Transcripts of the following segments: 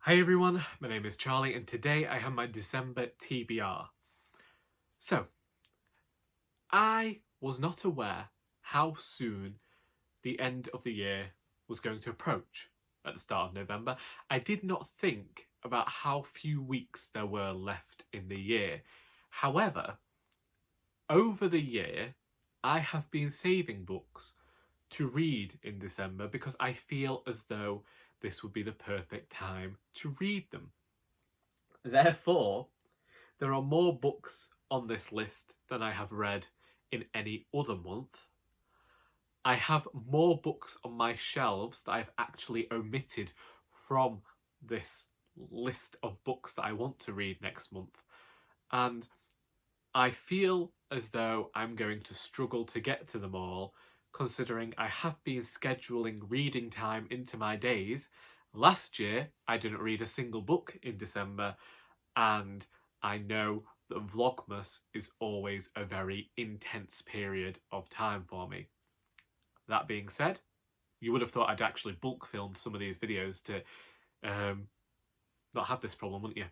Hi everyone, my name is Charlie and today I have my December TBR. So, I was not aware how soon the end of the year was going to approach at the start of November. I did not think about how few weeks there were left in the year. However, over the year, I have been saving books to read in December because I feel as though this would be the perfect time to read them. Therefore, there are more books on this list than I have read in any other month. I have more books on my shelves that I've actually omitted from this list of books that I want to read next month. And I feel as though I'm going to struggle to get to them all, considering I have been scheduling reading time into my days. Last year, I didn't read a single book in December, and I know that Vlogmas is always a very intense period of time for me. That being said, you would have thought I'd actually bulk filmed some of these videos to not have this problem, wouldn't you?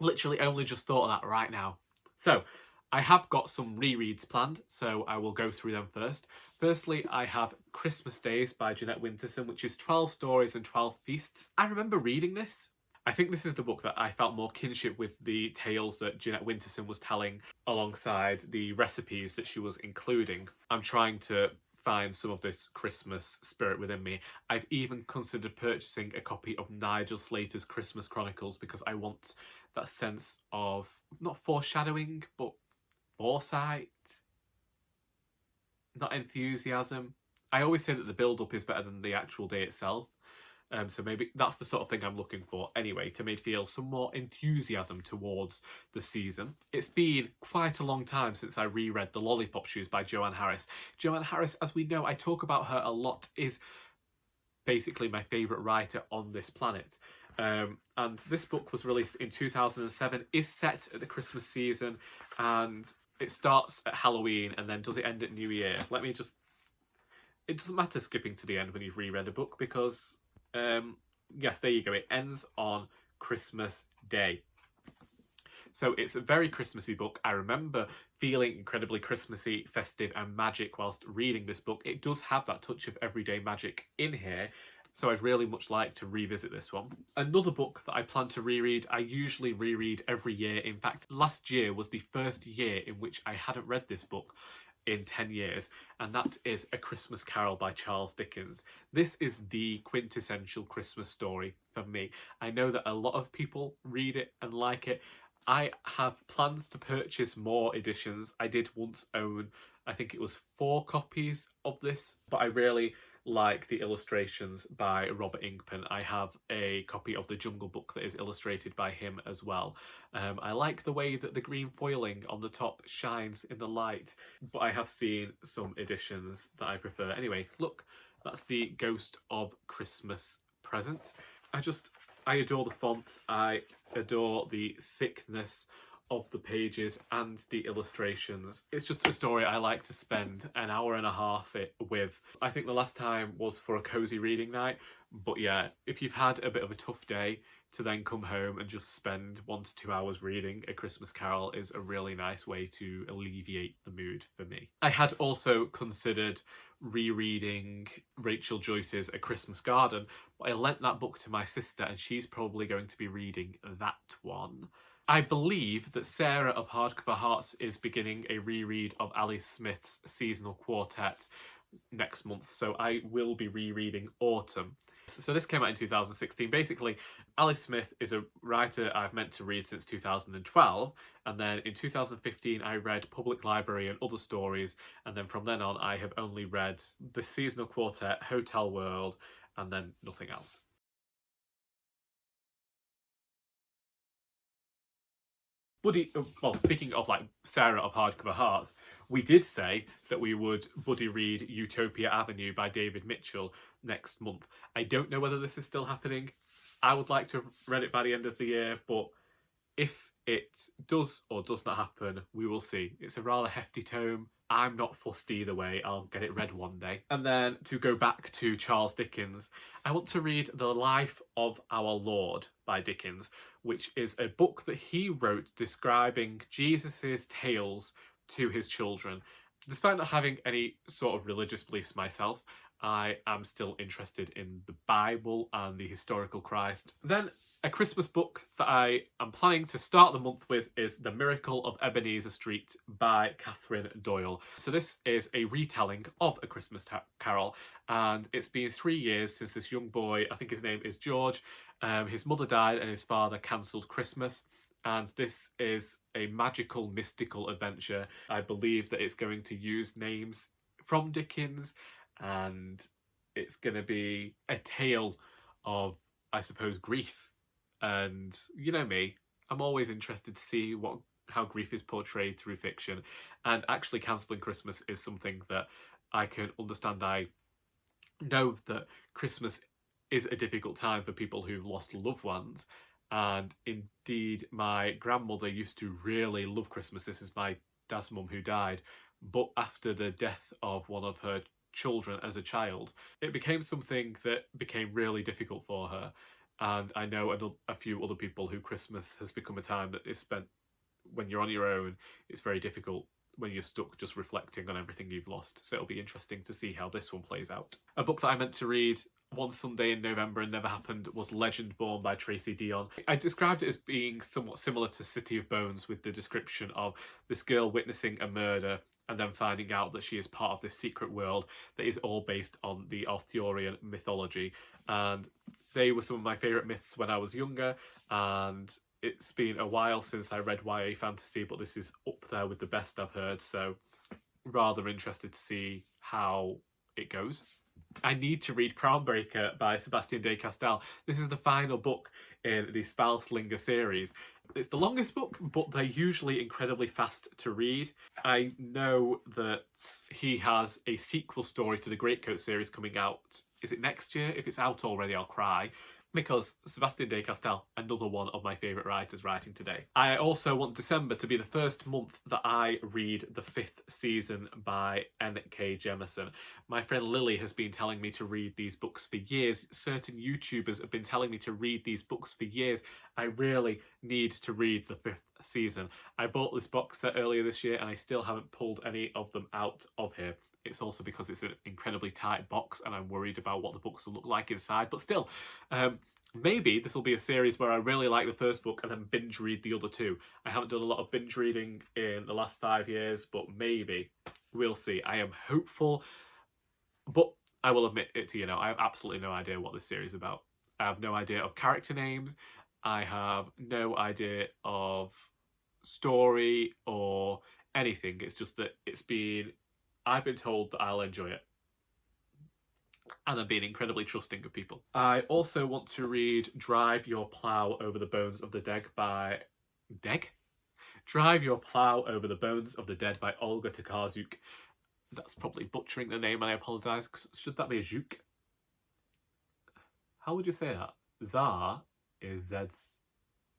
Literally only just thought of that right now. So, I have got some rereads planned, so I will go through them first. Firstly, I have Christmas Days by Jeannette Winterson, which is 12 stories and 12 feasts. I remember reading this. I think this is the book that I felt more kinship with the tales that Jeannette Winterson was telling alongside the recipes that she was including. I'm trying to find some of this Christmas spirit within me. I've even considered purchasing a copy of Nigel Slater's Christmas Chronicles because I want that sense of, not foreshadowing, but foresight, not enthusiasm. I always say that the build-up is better than the actual day itself. So maybe that's the sort of thing I'm looking for anyway, to make me feel some more enthusiasm towards the season. It's been quite a long time since I reread The Lollipop Shoes by Joanne Harris. Joanne Harris, as we know, I talk about her a lot, is basically my favourite writer on this planet. And this book was released in 2007, is set at the Christmas season, and it starts at Halloween and then does it end at New Year? It doesn't matter skipping to the end when you've reread a book because, yes, there you go. It ends on Christmas Day. So it's a very Christmassy book. I remember feeling incredibly Christmassy, festive and magic whilst reading this book. It does have that touch of everyday magic in here. So I'd really much like to revisit this one. Another book that I plan to reread, I usually reread every year. In fact, last year was the first year in which I hadn't read this book in 10 years, and that is A Christmas Carol by Charles Dickens. This is the quintessential Christmas story for me. I know that a lot of people read it and like it. I have plans to purchase more editions. I did once own, I think it was 4 copies of this, but I really like the illustrations by Robert Ingpen. I have a copy of the Jungle Book that is illustrated by him as well. I like the way that the green foiling on the top shines in the light, but I have seen some editions that I prefer. Anyway, look, that's the Ghost of Christmas Present. I adore the font, I adore the thickness of the pages and the illustrations. It's just a story I like to spend an hour and a half with. I think the last time was for a cozy reading night, but yeah, if you've had a bit of a tough day, to then come home and just spend 1 to 2 hours reading A Christmas Carol is a really nice way to alleviate the mood for me. I had also considered rereading Rachel Joyce's A Christmas Garden, but I lent that book to my sister and she's probably going to be reading that one. I believe that Sarah of Hardcover Hearts is beginning a reread of Alice Smith's Seasonal Quartet next month, so I will be rereading Autumn. So this came out in 2016. Basically, Alice Smith is a writer I've meant to read since 2012, and then in 2015 I read Public Library and Other Stories, and then from then on I have only read The Seasonal Quartet, Hotel World, and then nothing else. Well, speaking of like Sarah of Hardcover Hearts, we did say that we would buddy read Utopia Avenue by David Mitchell next month. I don't know whether this is still happening. I would like to have read it by the end of the year, but if it does or does not happen, we will see. It's a rather hefty tome, I'm not fussed either way. I'll get it read one day. And then to go back to Charles Dickens, I want to read The Life of Our Lord by Dickens, which is a book that he wrote describing Jesus's tales to his children. Despite not having any sort of religious beliefs myself, I am still interested in the Bible and the historical Christ. Then a Christmas book that I am planning to start the month with is The Miracle of Ebenezer Street by Catherine Doyle. So this is a retelling of A Christmas Carol, and it's been 3 years since this young boy, I think his name is George, his mother died and his father cancelled Christmas. And this is a magical, mystical adventure. I believe that it's going to use names from Dickens, and it's going to be a tale of, I suppose, grief. And you know me, I'm always interested to see how grief is portrayed through fiction. And actually cancelling Christmas is something that I can understand. I know that Christmas is a difficult time for people who've lost loved ones. And indeed, my grandmother used to really love Christmas. This is my dad's mum who died. But after the death of one of her children as a child, it became something that became really difficult for her. And I know a few other people who Christmas has become a time that is spent when you're on your own. It's very difficult when you're stuck just reflecting on everything you've lost. So it'll be interesting to see how this one plays out. A book that I meant to read one Sunday in November and never happened was Legendborn by Tracy, Deonn. I described it as being somewhat similar to City of Bones, with the description of this girl witnessing a murder and then finding out that she is part of this secret world that is all based on the Arthurian mythology. And they were some of my favourite myths when I was younger, and it's been a while since I read YA fantasy, but this is up there with the best I've heard, so rather interested to see how it goes. I need to read Crownbreaker by Sebastien de Castell. This is the final book in the Spellslinger series. It's the longest book, but they're usually incredibly fast to read. I know that he has a sequel story to the Greatcoat series coming out. Is it next year? If it's out already, I'll cry. Because Sebastien de Castell, another one of my favourite writers writing today. I also want December to be the first month that I read the 5th season by N.K. Jemisin. My friend Lily has been telling me to read these books for years. Certain YouTubers have been telling me to read these books for years. I really need to read the 5th season. I bought this box set earlier this year and I still haven't pulled any of them out of here. It's also because it's an incredibly tight box and I'm worried about what the books will look like inside. But still, maybe this will be a series where I really like the first book and then binge read the other two. I haven't done a lot of binge reading in the last 5 years, but maybe. We'll see. I am hopeful, but I will admit it to you now, I have absolutely no idea what this series is about. I have no idea of character names. I have no idea of story or anything. It's just that I've been told that I'll enjoy it. And I'm being incredibly trusting of people. I also want to read Drive Your Plow Over the Bones of the Dead by... Drive Your Plow Over the Bones of the Dead by Olga Tokarczuk. That's probably butchering the name and I apologise. Should that be a Juk? How would you say that? Zar is Zed's...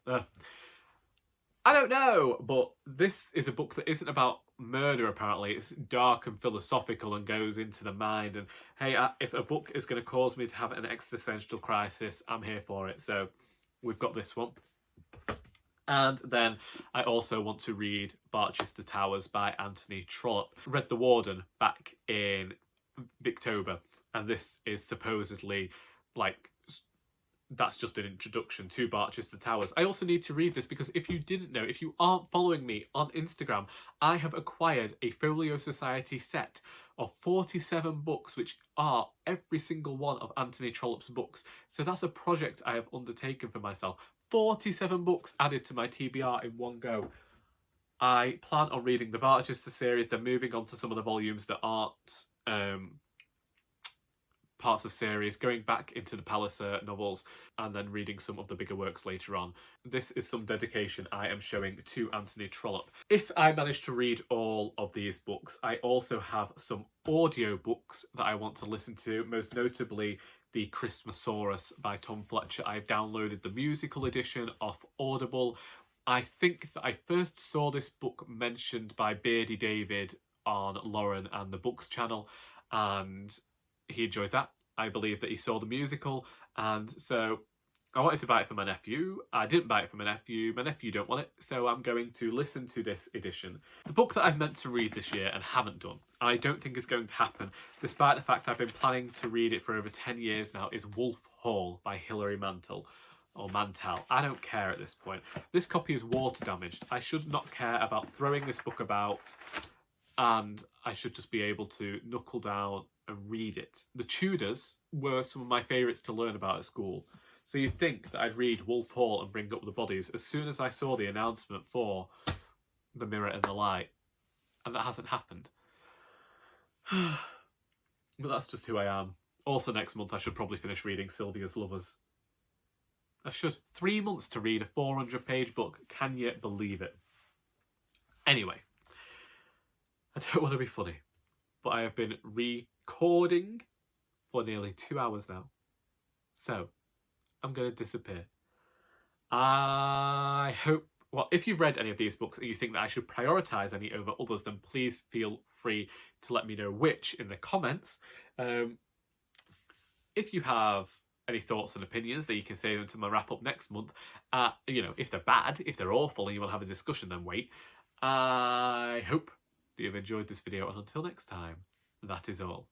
I don't know, but this is a book that isn't about murder, apparently. It's dark and philosophical and goes into the mind. And hey, if a book is going to cause me to have an existential crisis, I'm here for it. So we've got this one. And then I also want to read Barchester Towers by Anthony Trollope. Read The Warden back in Victober. And this is supposedly that's just an introduction to Barchester Towers. I also need to read this because if you didn't know, if you aren't following me on Instagram, I have acquired a Folio Society set of 47 books, which are every single one of Anthony Trollope's books. So that's a project I have undertaken for myself. 47 books added to my TBR in one go. I plan on reading the Barchester series, then moving on to some of the volumes that aren't parts of series, going back into the Palliser novels, and then reading some of the bigger works later on. This is some dedication I am showing to Anthony Trollope. If I manage to read all of these books, I also have some audio books that I want to listen to, most notably the Christmasaurus by Tom Fletcher. I've downloaded the musical edition off Audible. I think that I first saw this book mentioned by Beardy David on Lauren and the Books channel, and he enjoyed that. I believe that he saw the musical, and so I wanted to buy it for my nephew. I didn't buy it for my nephew. My nephew don't want it, so I'm going to listen to this edition. The book that I've meant to read this year and haven't done, I don't think is going to happen, despite the fact I've been planning to read it for over 10 years now, is Wolf Hall by Hilary Mantel. Or Mantel. I don't care at this point. This copy is water damaged. I should not care about throwing this book about, and I should just be able to knuckle down and read it. The Tudors were some of my favourites to learn about at school. So you'd think that I'd read Wolf Hall and Bring Up the Bodies as soon as I saw the announcement for The Mirror and the Light. And that hasn't happened. But that's just who I am. Also next month I should probably finish reading Sylvia's Lovers. I should. 3 months to read a 400-page book. Can you believe it? Anyway, I don't want to be funny, but I have been recording for nearly 2 hours now. So, I'm going to disappear. I hope... Well, if you've read any of these books and you think that I should prioritise any over others, then please feel free to let me know which in the comments. If you have any thoughts and opinions, that you can say them to my wrap up next month. You know, if they're bad, if they're awful and you want to have a discussion, then wait. I hope that you've enjoyed this video, and until next time, that is all.